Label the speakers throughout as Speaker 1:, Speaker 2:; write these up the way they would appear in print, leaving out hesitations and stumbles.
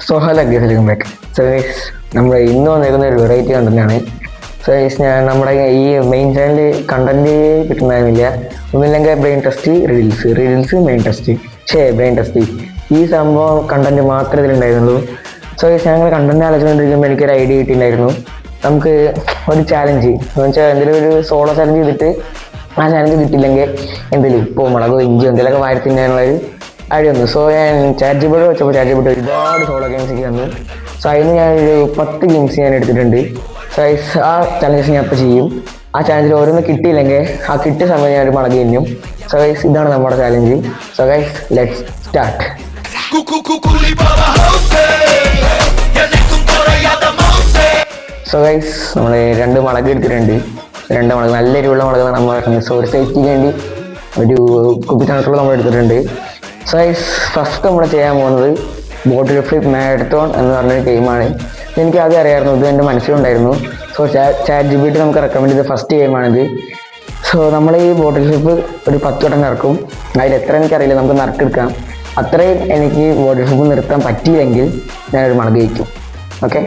Speaker 1: So hello guys, welcome back. So guys, നമ്മൾ ഇന്ന് വന്നിരിക്കുന്ന ഒരു വെറൈറ്റി കണ്ടന്റാണ്. സോ ഗൈസ്, ഞാൻ നമ്മുടെ ഈ മെയിൻ ചാനലിൽ കണ്ടന്റ് കിട്ടുന്നതായിരുന്നില്ല. ഒന്നുമില്ലെങ്കിൽ brain test, reels main test, brain test, ഈ സംഭവം കണ്ടന്റ് മാത്രമേ ഇതിലുണ്ടായിരുന്നുള്ളൂ. സോ ഗൈസ്, ഞങ്ങൾ കണ്ടന്റ് ആലോചിച്ചുകൊണ്ടിരിക്കുമ്പോൾ എനിക്കൊരു ഐഡിയ കിട്ടിയിട്ടുണ്ടായിരുന്നു. നമുക്ക് ഒരു ചാലഞ്ച് എന്ന് വെച്ചാൽ എന്തെങ്കിലും ഒരു സോളോ ചാലഞ്ച് ചെയ്തിട്ട് ആ ചാലഞ്ച് കിട്ടിയില്ലെങ്കിൽ എന്തെങ്കിലും ഇപ്പോൾ മുളകോ ഇഞ്ചിയോ എന്തെങ്കിലുമൊക്കെ വാരി തിന്നാനുള്ളൊരു ഐഡിയ വന്നു. സോ ഞാൻ ചാറ്റ് ജിപിടി വെച്ചപ്പോൾ ചാറ്റ് ജിപിടി ഒരുപാട് സോളോ ഗെയിംസ് ഒക്കെ വന്നു. സോ അതിന് ഞാനൊരു 10 ഗെയിംസ് ഞാൻ എടുത്തിട്ടുണ്ട്. സോ ആ ചാലഞ്ചസ് ഞാൻ ഇപ്പോൾ ചെയ്യും. ആ ചാലഞ്ചിൽ ഓരോന്ന് കിട്ടിയില്ലെങ്കിൽ ആ കിട്ടിയ സമയം ഞാൻ ഒരു മുളക് തിന്നും. സോ ഗൈസ്, ഇതാണ് നമ്മുടെ challenge. So guys, let's start. So guys, നമ്മൾ 2 മുളക് എടുത്തിട്ടുണ്ട്. 2 മുളക്, നല്ല എരിവുള്ള മുളക് നമ്മൾ ഇറങ്ങി. സോ ഒരു സേഫ്റ്റിക്ക് വേണ്ടി ഒരു കുപ്പിക്കണക്കുള്ള നമ്മൾ എടുത്തിട്ടുണ്ട്. സോ ഗൈസ്, ഫസ്റ്റ് നമ്മൾ ചെയ്യാൻ പോകുന്നത് ബോട്ടിൽ ഫ്ലിപ്പ് മാരത്തോൺ എന്ന് പറഞ്ഞൊരു ഗെയിമാണ്. എനിക്ക് ആദ്യം അറിയാമായിരുന്നു, ഇത് എൻ്റെ മനസ്സിലുണ്ടായിരുന്നു. സോ ചാറ്റ് ജിപിടി നമുക്ക് റെക്കമെൻഡ് ചെയ്ത ഫസ്റ്റ് ഗെയിമാണിത്. സോ നമ്മൾ ഈ ബോട്ടിൽ ഫ്ലിപ്പ് ഒരു 10 വട്ടം നടക്കും. അതിൽ എത്ര എനിക്കറിയില്ല, നമുക്ക് നറുക്കെടുക്കാം. അത്രയും എനിക്ക് ബോട്ടിൽ ഫ്ലിപ്പ് നിർത്താൻ പറ്റിയില്ലെങ്കിൽ ഞാനൊരു മുളക് കഴിക്കും. ഓക്കെ,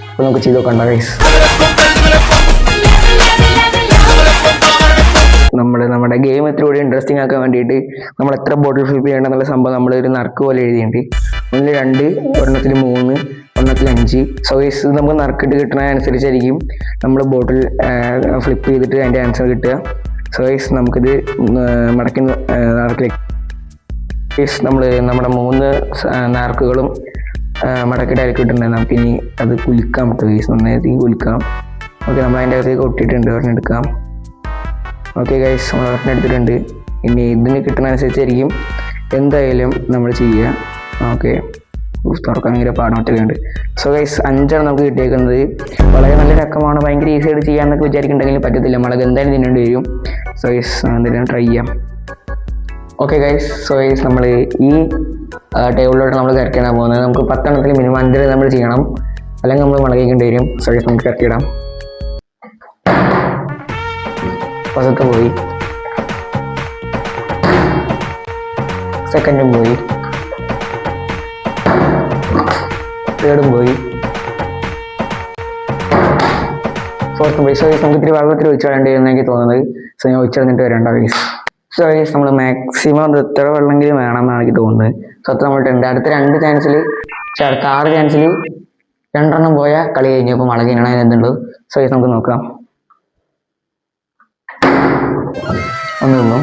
Speaker 1: അപ്പോൾ നമുക്ക് ചെയ്ത് നോക്കണ്ട ഗൈസ്. നമ്മുടെ ഗെയിം എത്രയോടെ ഇൻട്രസ്റ്റിംഗ് ആക്കാൻ വേണ്ടിയിട്ട് നമ്മൾ എത്ര ബോട്ടിൽ ഫ്ലിപ്പ് ചെയ്യണമെന്നുള്ള സംഭവം നമ്മൾ ഒരു നറുക്ക് പോലെ എഴുതിയിട്ടുണ്ട്. 1 2, ഒരെണ്ണത്തിൽ 3, ഒരെണ്ണത്തിൽ 5. സോ ഗൈസ്, ഇത് നമുക്ക് നറുക്കിട്ട് കിട്ടുന്നതനുസരിച്ചായിരിക്കും നമ്മൾ ബോട്ടിൽ ഫ്ലിപ്പ് ചെയ്തിട്ട് അതിൻ്റെ ആൻസർ കിട്ടുക. സോ ഗൈസ്, നമുക്കിത് മടക്കി നറുക്കിലേക്ക് നമ്മുടെ 3 നറുക്കുകളും മടക്കിയിട്ട് അതിൽ കിട്ടുന്നുണ്ട്. നമുക്കിനി അത് കുലിക്കാം. ഗൈസ്, നന്നായി കുലിക്കാം. ഓക്കെ, നമ്മൾ അതിൻ്റെ അകത്തേക്ക് ഒട്ടിയിട്ടുണ്ട്. ഒരെണ്ണം എടുക്കാം. ഓക്കെ ഗൈസ്, നമ്മൾ ഒരെണ്ണം എടുത്തിട്ടുണ്ട്. ഇനി ഇതിന് കിട്ടുന്നതനുസരിച്ചായിരിക്കും എന്തായാലും നമ്മൾ ചെയ്യുക. ഓക്കെ, തുറക്കാൻ ഭയങ്കര പാടമൊക്കെ ഉണ്ട്. സോ ഗൈസ്, 5 നമുക്ക് കിട്ടിയേക്കുന്നത്. വളരെ നല്ല രക്കമാണ്, ഭയങ്കര ഈസി ആയിട്ട് ചെയ്യാമെന്നൊക്കെ വിചാരിക്കുന്നുണ്ടെങ്കിൽ പറ്റത്തില്ല. മുളക് എന്തായാലും തിന്നേണ്ടി വരും. സോ ഗൈസ്, എന്തെങ്കിലും ട്രൈ ചെയ്യാം. ഓക്കെ ഗൈസ്, സോ ഗൈസ്, നമ്മൾ ഈ ടേബിളിലോട്ട് നമ്മൾ കറക്കിടാൻ പോകുന്നത്. നമുക്ക് 10 എണ്ണത്തിൽ മിനിമം 5 നമ്മൾ ചെയ്യണം, അല്ലെങ്കിൽ നമ്മൾ മുളക് കഴിക്കേണ്ടി വരും. സോ ഗൈസ്, നമുക്ക് കറക്കിടാം. ഫസ്റ്റത്തെ പോയി, സെക്കൻഡും പോയി, തേർഡും പോയി, ഫോർത്തും പോയി. സോ ഗൈസ്, നമുക്ക് ഇത്തിരി വെള്ളത്തിൽ ഒഴിച്ചിടേണ്ടി എന്ന് എനിക്ക് തോന്നുന്നത്. സോ ഞാൻ ഒഴിച്ചിടന്നിട്ട് വരേണ്ട ഗൈസ്. സോ ഗൈസ്, നമ്മൾ മാക്സിമം എത്ര വെള്ളമെങ്കിലും വേണമെന്നാണ് എനിക്ക് തോന്നുന്നത്. സോ അത്ര നമ്മളിട്ടുണ്ട്. അടുത്ത 2 ചാൻസിൽ, അടുത്ത 6 ചാൻസിൽ 2 എണ്ണം പോയാൽ കളി കഴിഞ്ഞു. അപ്പോൾ മുളക് ഇങ്ങനെ എന്തുണ്ട്. സോ ഗൈസ്, നമുക്ക് നോക്കാം. ഒന്നു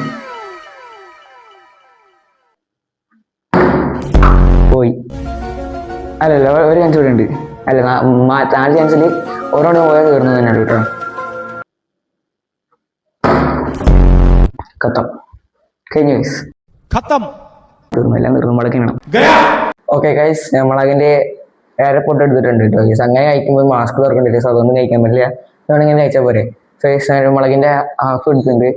Speaker 1: പോയി. അല്ലല്ല, ഒരു ചാൻസ് കൂടെ ഉണ്ട്. അല്ല, 4 ചാൻസിൽ ഓരോന്നും പോയാൽ തീർന്നു തന്നെയാണ് കേട്ടോ. ഖത്തം കഴിഞ്ഞു ഗൈസ്. തീർന്നില്ല, തീർന്നു. മുളക് വേണം. ഓക്കെ ഗൈസ്, ഞാൻ മുളകിന്റെ എയർപോർട്ട് എടുത്തിട്ടുണ്ട് കേട്ടോ ഗൈസ്. അങ്ങനെ കഴിക്കുമ്പോൾ മാസ്ക് തുറക്കണ്ടില്ല. സോ അതൊന്നും കഴിക്കാൻ പറ്റില്ല. ഇങ്ങനെ കഴിച്ചാൽ പോരെ. സോ ഗൈസ്, മുളകിന്റെ ഹാഫ് എടുത്തിട്ടുണ്ട്.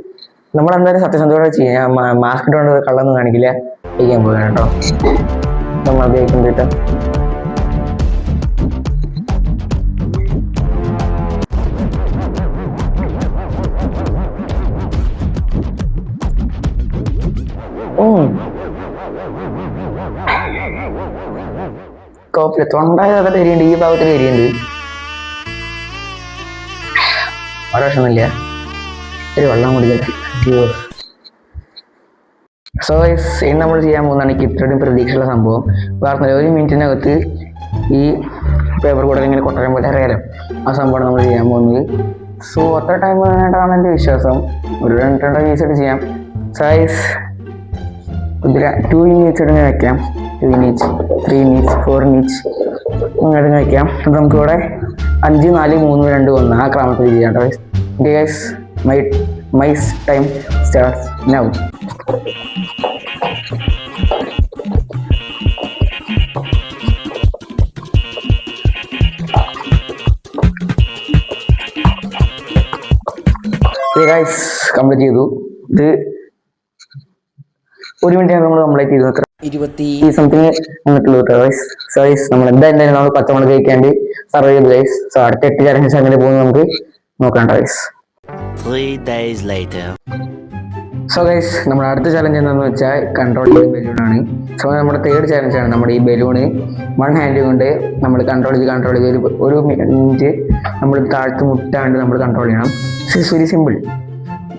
Speaker 1: നമ്മളെന്തായാലും സത്യസന്ധതയോടെ ചെയ്യാം. മാസ്ക് ഇട്ടുകൊണ്ട് കള്ളൊന്നും കാണിക്കില്ല. കഴിക്കാൻ പോകാൻ കേട്ടോ. നമ്മൾ അത് കഴിക്കുന്നുണ്ട്. കോപ്പില് തൊണ്ടായ അതൊക്കെ എരിയുണ്ട്. ഈ ഭാഗത്തിൽ എരിയുണ്ട്. ഒരു പ്രശ്നമില്ല. ഒരു വെള്ളം കുടിക്കട്ടെ. സോ ഗൈസ്, ഇനി നമ്മൾ ചെയ്യാൻ പോകുന്നതാണ് എനിക്ക് ഇത്രയും പ്രതീക്ഷയുള്ള സംഭവം. വേറെ 1 മിനിറ്റിനകത്ത് ഈ പേപ്പർ കൂടെ ഇങ്ങനെ കൊട്ടാരം പോലെ അറിയാലോ, ആ സംഭവമാണ് നമ്മൾ ചെയ്യാൻ പോകുന്നത്. സോ അത്ര ടൈം വേണ്ടാണ് എൻ്റെ വിശ്വാസം. ഒരു 2 മിനിറ്റ് ചെയ്യാം. സോ ഗൈസ്, 2 മിനിറ്റ്സ് ഇടുന്ന വയ്ക്കാം. 2 മിനിറ്റ്സ്, 3 മിനിറ്റ്സ്, 4 മിനിറ്റ്സ് ഇങ്ങനെ വയ്ക്കാം. അപ്പോൾ നമുക്കിവിടെ 5 4 3 2 1 ആ ക്രമത്തിൽ ചെയ്യാം കേട്ടോ. Okay guys, my time starts now. Guys, complete ചെയ്തു. ഇത് 1 മിനിറ്റ് നമ്മൾ കംപ്ലീറ്റ് ചെയ്തു. 20 സംതിങ് വന്നിട്ടുള്ളൂ ഗൈസ്. സോ ഗൈസ്, നമ്മൾ എന്തായാലും നമ്മൾ പച്ചമുളക് കഴിക്കാണ്ട് സർവൈവ് ചെയ്തു ഗൈസ്. സോ അടുത്ത 8 ചാലഞ്ചസ് അങ്ങനെ പോകുന്നത് നമുക്ക് നോക്കാം guys.
Speaker 2: 3 days later.
Speaker 1: So guys നമ്മുടെ അടുത്ത ചലഞ്ച് എന്താണെന്ന് വെച്ചാൽ കൺട്രോൾ ചെയ്ത് ബലൂണാണ്. സോ നമ്മുടെ തേർഡ് ചലഞ്ചാണ്. നമ്മുടെ ഈ ബലൂണ് വൺ ഹാൻഡ് കൊണ്ട് നമ്മൾ കൺട്രോൾ ചെയ്ത് ഒരു മിനിറ്റ് നമ്മൾ താഴ്ത്ത് മുട്ടാണ്ട് നമ്മൾ കൺട്രോൾ ചെയ്യണം. It's very simple.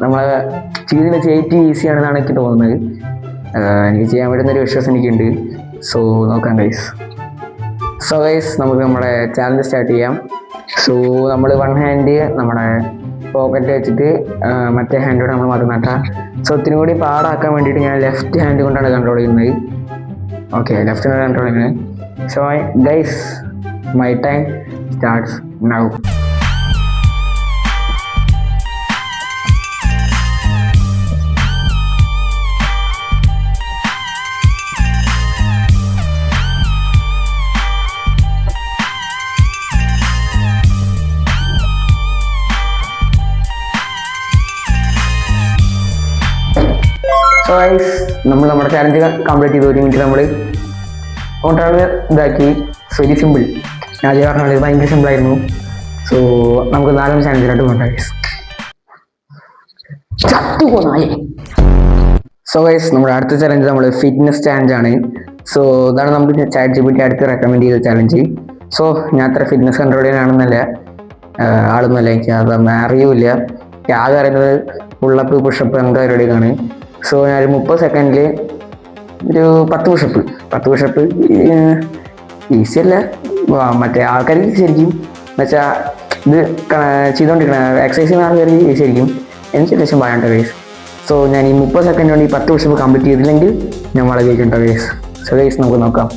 Speaker 1: നമ്മളെ ചെയ്ത് വെച്ച് ഈസിയാണെന്നാണ് എനിക്ക് തോന്നുന്നത്. എനിക്ക് ചെയ്യാൻ പറ്റുന്നൊരു വിശ്വാസം എനിക്കുണ്ട്. സോ നോക്കാം ഗൈസ്. സോ ഗൈസ് നമുക്ക് നമ്മുടെ ചാലഞ്ച് സ്റ്റാർട്ട് ചെയ്യാം. സോ നമ്മൾ വൺ ഹാൻഡ് നമ്മുടെ പോക്കറ്റ് വെച്ചിട്ട് മറ്റേ ഹാൻഡോടെ നമ്മൾ മറന്നു നട്ടാം. സോ ഒത്തിരി കൂടി പാടാക്കാൻ വേണ്ടിയിട്ട് ഞാൻ ലെഫ്റ്റ് ഹാൻഡ് കൊണ്ടാണ് കൺട്രോൾ ചെയ്യുന്നത്. ഓക്കെ, ലെഫ്റ്റ് ഹാൻഡ് കൺട്രോൾ ചെയ്യുന്നത്. So guys my time starts now. So guys നമ്മൾ നമ്മുടെ ചാലഞ്ച് കംപ്ലീറ്റ് ചെയ്തു. 1 മിനിറ്റ് നമ്മൾ കൊണ്ടാണ് ഇതാക്കി. Very simple. ഞാൻ ആദ്യം പറഞ്ഞത് ഭയങ്കര സിമ്പിളായിരുന്നു. സോ നമുക്ക് 4 ചാലഞ്ചിലോട്ട് പോകണ്ട ഗൈസ്. സോ ഗൈസ് നമ്മുടെ അടുത്ത ചലഞ്ച് നമ്മൾ ഫിറ്റ്നസ് ചാലഞ്ചാണ്. സോ ഇതാണ് നമുക്ക് ChatGPT അടുത്ത് റെക്കമെൻഡ് ചെയ്ത ചലഞ്ച്. സോ ഞാൻ അത്ര ഫിറ്റ്നസ് കൺട്രോൾ ചെയ്യാനാണെന്നല്ല ആളൊന്നുമല്ല, എനിക്ക് അതൊന്നും അറിയില്ല. ആകെ അറിയുന്നത് പുള്ളപ്പ് പുഷപ്പ് അങ്ങനത്തെ പരിപാടിയൊക്കെയാണ്. സോ ഞാനൊരു 30 സെക്കൻഡിൽ ഒരു 10 പുഷപ്പ് ഈസി അല്ല, മറ്റേ ആൾക്കാർക്ക് ശരിക്കും എന്നുവെച്ചാൽ ഇത് ചെയ്തുകൊണ്ടിരിക്കണ എക്സസൈസ് ആൾക്കാർക്ക് ഈസി ആയിരിക്കും. എനിക്ക് അത്യാവശ്യം ഭയണ്ട ഗൈസ്. സോ ഞാൻ ഈ 30 സെക്കൻഡ് കൊണ്ട് ഈ 10 പുഷപ്പ് കംപ്ലീറ്റ് ചെയ്തില്ലെങ്കിൽ ഞാൻ വളരെ ജയിക്കണ്ട ഗൈസ്. സോ ഗൈസ് നമുക്ക് നോക്കാം.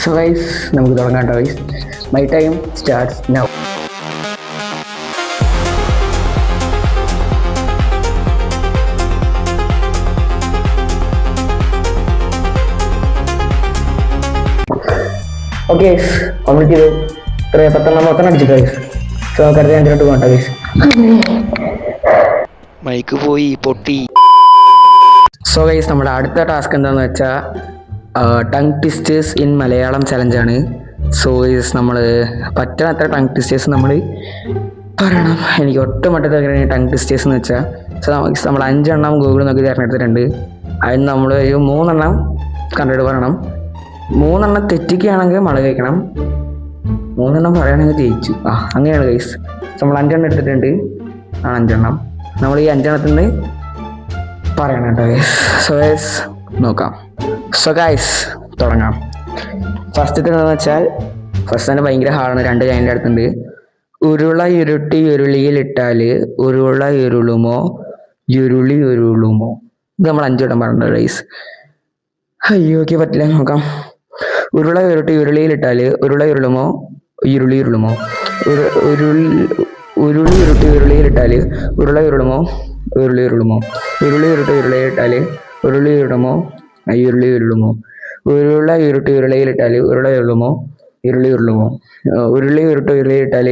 Speaker 1: സോ ഗൈസ് നമുക്ക് തുടങ്ങാം guys. My time starts now. Okay complete ചെയ്തു. 10 അടിച്ചു ഗൈസ്. സോ കരുതി 5 പോകണ്ട ഗൈസ്.
Speaker 2: മൈക്ക് പോയി പൊട്ടി.
Speaker 1: സോ ഗൈസ് നമ്മുടെ അടുത്ത ടാസ്ക് എന്താണെന്ന് വെച്ചാൽ ടങ് ട്വിസ്റ്റേഴ്സ് ഇൻ മലയാളം ചലഞ്ചാണ്. സോ ഗൈസ് നമ്മൾ പറ്റുന്നത്ര ടങ് ട്വിസ്റ്റേഴ്സ് നമ്മൾ പറയണം. എനിക്ക് ഒട്ടും പറ്റാത്ത ടങ് ട്വിസ്റ്റേഴ്സ് എന്ന് വെച്ചാൽ സോ നമ്മൾ 5 എണ്ണം ഗൂഗിളിൽ നോക്കി തിരഞ്ഞെടുത്തിട്ടുണ്ട്. അതിന് നമ്മൾ ഒരു 3 എണ്ണം കണ്ടിട്ട് പറയണം. 3 എണ്ണം തെറ്റിക്കുകയാണെങ്കിൽ മഴ കഴിക്കണം. 3 എണ്ണം പറയുകയാണെങ്കിൽ ജയിച്ചു. അങ്ങനെയാണ് ഗൈസ്. നമ്മൾ 5 എണ്ണം എടുത്തിട്ടുണ്ട്. 5 എണ്ണം നമ്മൾ ഈ 5 എണ്ണത്തിൽ നിന്ന് പറയണം കേട്ടോ ഗൈസ്. സോ ഗൈസ് നോക്കാം. സോ ഗൈസ് തുടങ്ങാം. ഫസ്റ്റത്തെ എന്താണെന്ന് വെച്ചാൽ ഫസ്റ്റ് തന്നെ ഭയങ്കര ഹാർഡാണ്. 2 ലൈനിൻ്റെ അടുത്തുണ്ട്. ഉരുള ഉരുട്ടി ഉരുളിയിലിട്ടാൽ ഉരുള ഉരുളുമോ ഉരുളി ഉരുളുമോ. ഇത് നമ്മൾ 5 വട്ടം പറഞ്ഞിട്ടുണ്ട് ഗൈസ്. അയ്യോ ഓക്കെ പറ്റില്ല, നോക്കാം. ഉരുള ഉരുട്ടി ഉരുളിയിലിട്ടാൽ ഉരുള ഉരുളുമോ ഉരുളി ഉരുളുമോ. ഉരുളി ഉരുട്ടി ഉരുളിയിലിട്ടാൽ ഉരുള ഉരുളുമോ ഉരുളി ഉരുളുമോ. ഉരുളി ഉരുട്ടി ഉരുളിയിലിട്ടാൽ ഉരുളി ഉരുളുമോ ഉരുളി ഉരുളുമോ. ഉരുള ഉരുട്ടി ഉരുളിയിലിട്ടാൽ ഉരുള ഉരുളുമോ ഉരുളി ഉരുളുമോ. ഉരുളി ഉരുട്ടി ഉരുളിയിലിട്ടാൽ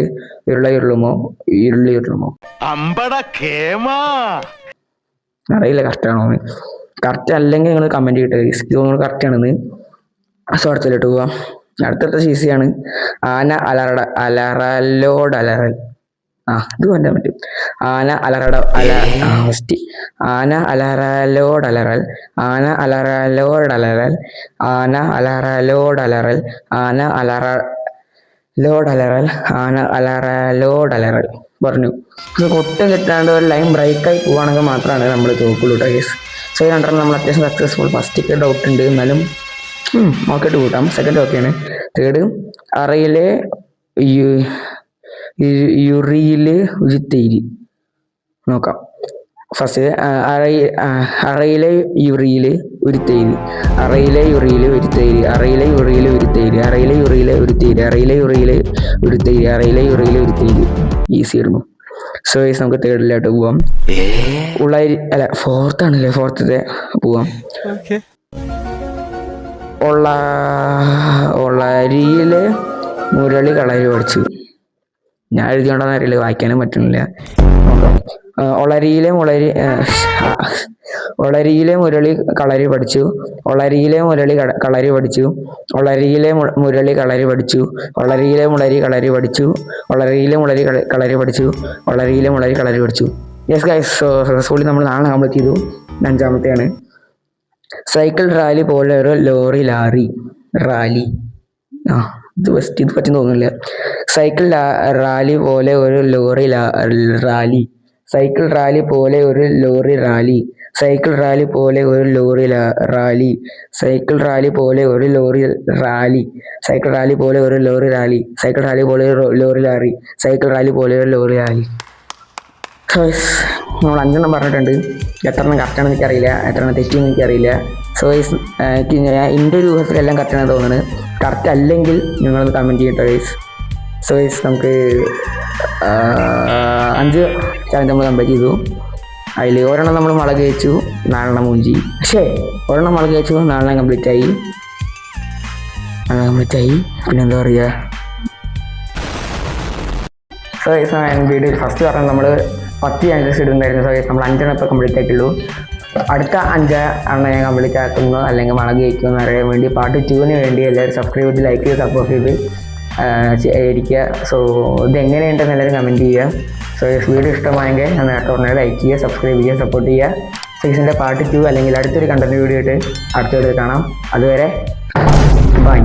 Speaker 1: ഉരുള ഉരുളുമോ ഉരുളി ഉരുളുമോ. അറിയില്ല കറക്റ്റാണോ. കറക്റ്റ് അല്ലെങ്കിൽ നിങ്ങൾ കമൻറ്റ് ചെയ്തിട്ട് ഇത് കറക്റ്റ് ആണെന്ന്. സോ അടുത്തിലോട്ട് പോവാം. അടുത്തടുത്ത ഈസിയാണ്. ആന അലറലോടലറൽ. ഇത് കൊണ്ടാൻ പറ്റും. ആന ഫസ്റ്റ് ആന അലറലോടലറൽ. ആന അലറലോടലറൽ. ആന അലറലോടലറൽ. ആന അലറലോടലറൽ. ആന അലറലോടലറൽ പറഞ്ഞു. ഒട്ടും തെറ്റാണ്ട് ഒരു ലൈൻ ബ്രേക്കായി പോവുകയാണെങ്കിൽ മാത്രമാണ് നമ്മൾ തോക്കുള്ളൂ ഗൈസ്. സോ 2 എണ്ണം നമ്മൾ അത്യാവശ്യം സക്സസ്ഫുൾ. ഫസ്റ്റൊക്കെ ഡൗട്ട് ഉണ്ട്, എന്നാലും നോക്കിയിട്ട് കൂട്ടാം. സെക്കൻഡ് ഓക്കെയാണ്. തേർഡ് അറയിലെ യുറിയില് ഉരുത്തേരി. നോക്കാം. ഫസ്റ്റ് അറയിലെ യുറിയില് ഉരുത്തേരി. അറയിലെ യുറിയില് ഉരുത്തേരി. അറയിലെ യുറിയില് ഉരുത്തേരി. അറയിലെ യുറിയിലെ ഉരുത്തേരി. അറയിലെ യുറിയിലെ ഉരുത്തേരി. അറയിലെ യുറിയിലെ ഉരുത്തേരി. ഈസി ആയിരുന്നു. സോ ഗൈസ് നമുക്ക് തേർഡിലോട്ട് പോവാം. ഫോർത്ത് ആണല്ലേ, ഫോർത്തത്തെ പോവാം. ഒളരിയിലെ മുരളി കളരി പഠിച്ചു. ഞാൻ എഴുതിയോണ്ടെന്ന് അറിയില്ല, വായിക്കാനും പറ്റുന്നില്ല. നോക്കാം. ഒളരിയിലെ മുരളി കളരി പഠിച്ചു. ഒളരിയിലെ മുരളി കളരി പഠിച്ചു. ഒളരിയിലെ മുരളി കളരി പഠിച്ചു. ഒളരിയിലെ മുളരി കളരി പഠിച്ചു. ഒളരിയിലെ മുളരി കളരി പഠിച്ചു. ഒളരിയിലെ മുളരി കളരി പഠിച്ചു. യെസ് ഗൈസ്, സക്സസ്ഫുള്ളി നമ്മൾ 4 കംപ്ലീറ്റ് ചെയ്തു. 5-മത്തെയാണ്. സൈക്കിൾ റാലി പോലെ ഒരു റാലി. ഇത് പറ്റി തോന്നുന്നില്ല. സൈക്കിൾ റാലി പോലെ ഒരു റാലി. സൈക്കിൾ റാലി പോലെ ഒരു റാലി. സൈക്കിൾ റാലി പോലെ ഒരു റാലി. സൈക്കിൾ റാലി പോലെ ഒരു റാലി. സൈക്കിൾ റാലി പോലെ ഒരു റാലി. സൈക്കിൾ റാലി പോലെ ഒരു റാലി. സൈക്കിൾ റാലി പോലെ ഒരു റാലി. നമ്മൾ 5 പറഞ്ഞിട്ടുണ്ട്. എത്രണ്ണം കറക്റ്റാണെന്ന് എനിക്കറിയില്ല, എത്രണ്ണം തെറ്റിയെന്ന് എനിക്കറിയില്ല. സോ എൻ്റെ ഒരു ഊഹത്തിലെല്ലാം കറക്റ്റാണെന്ന് തോന്നുന്നത്. കറക്റ്റ് അല്ലെങ്കിൽ നിങ്ങളൊന്ന് കമൻറ്റ് ചെയ്യട്ടോ ഗൈസ്. സോ നമുക്ക് 5 ചാലഞ്ച് നമ്മൾ കംപ്ലീറ്റ് ചെയ്തു. അതിൽ ഒരെണ്ണം നമ്മൾ മുളക് വെച്ചു, 4 മൂഞ്ചി. ഒരെണ്ണം മുളക് വെച്ചു, 4 കംപ്ലീറ്റ് ആയി. പിന്നെന്താ പറയുക. സോ വീഡിയോ ഫസ്റ്റ് പറഞ്ഞാൽ നമ്മൾ 10 ചാനൽസ് ഇടുന്നുണ്ടായിരുന്നു. സോ നമ്മൾ 5 ഇപ്പോൾ കംപ്ലീറ്റ് ആയിട്ടുള്ളൂ. അടുത്ത 5 ഞാൻ കംപ്ലീറ്റ് ആക്കുന്നു അല്ലെങ്കിൽ മുളക് വയ്ക്കുമെന്ന് അറിയാൻ വേണ്ടി പാർട്ട് 2 വേണ്ടി എല്ലാവരും സബ്സ്ക്രൈബ് ചെയ്ത് ലൈക്ക് ചെയ്ത് സപ്പോർട്ട് ചെയ്ത് ഇരിക്കുക. സോ ഇതെങ്ങനെയുണ്ടെന്ന് എല്ലാവരും കമൻറ്റ് ചെയ്യുക. സോ വീഡിയോ ഇഷ്ടമായെങ്കിൽ ഞാൻ നേരത്തെ പറഞ്ഞാൽ ലൈക്ക് ചെയ്യുക, സബ്സ്ക്രൈബ് ചെയ്യുക, സപ്പോർട്ട് ചെയ്യുക. സീസണിൻ്റെ പാർട്ട് 2 അല്ലെങ്കിൽ അടുത്തൊരു കണ്ടന്റ് വീഡിയോ ആയിട്ട് അടുത്ത വീഡിയോ കാണാം. അതുവരെ ബൈ.